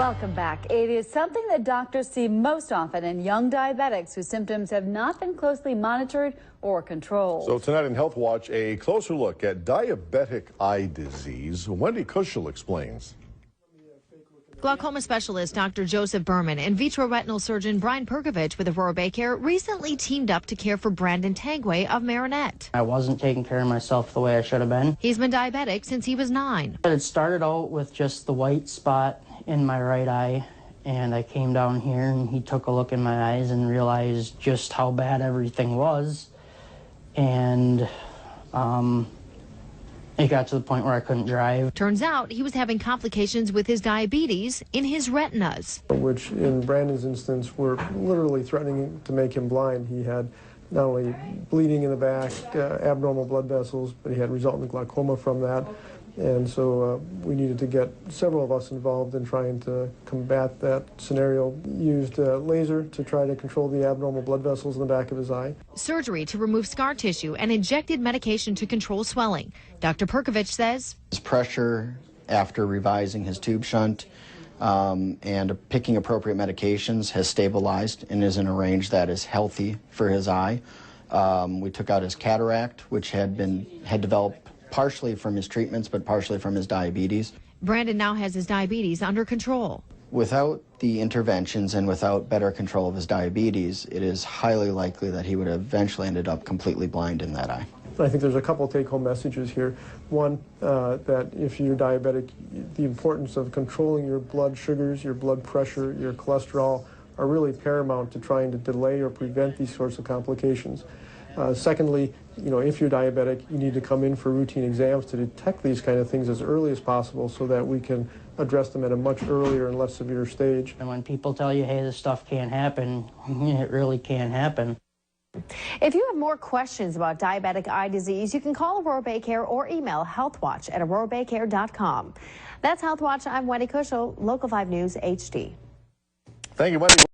Welcome back. It is something that doctors see most often in young diabetics whose symptoms have not been closely monitored or controlled. So tonight in Health Watch, a closer look at diabetic eye disease. Wendy Kushel explains. Glaucoma specialist Dr. Joseph Berman and vitreoretinal surgeon Brian Perkovich with Aurora Baycare recently teamed up to care for Brandon Tangway of Marinette. I wasn't taking care of myself the way I should have been. He's been diabetic since he was 9. It started out with just the white spot in my right eye, and I came down here and he took a look in my eyes and realized just how bad everything was, and it got to the point where I couldn't drive. Turns out he was having complications with his diabetes in his retinas, which in Brandon's instance were literally threatening to make him blind. He had not only bleeding in the back, abnormal blood vessels, but he had resultant glaucoma from that. And so we needed to get several of us involved in trying to combat that scenario. Used laser to try to control the abnormal blood vessels in the back of his eye. Surgery to remove scar tissue and injected medication to control swelling. Dr. Perkovich says his pressure after revising his tube shunt and picking appropriate medications has stabilized and is in a range that is healthy for his eye. We took out his cataract, which had developed partially from his treatments, but partially from his diabetes. Brandon now has his diabetes under control. Without the interventions and without better control of his diabetes, it is highly likely that he would have eventually ended up completely blind in that eye. I think there's a couple take-home messages here. One, that if you're diabetic, the importance of controlling your blood sugars, your blood pressure, your cholesterol are really paramount to trying to delay or prevent these sorts of complications. Secondly, if you're diabetic, you need to come in for routine exams to detect these kind of things as early as possible so that we can address them at a much earlier and less severe stage. And when people tell you, hey, this stuff can't happen, it really can happen. If you have more questions about diabetic eye disease, you can call Aurora Baycare or email healthwatch@aurorabaycare.com. That's Health Watch. I'm Wendy Kushel, Local 5 News HD. Thank you, Wendy.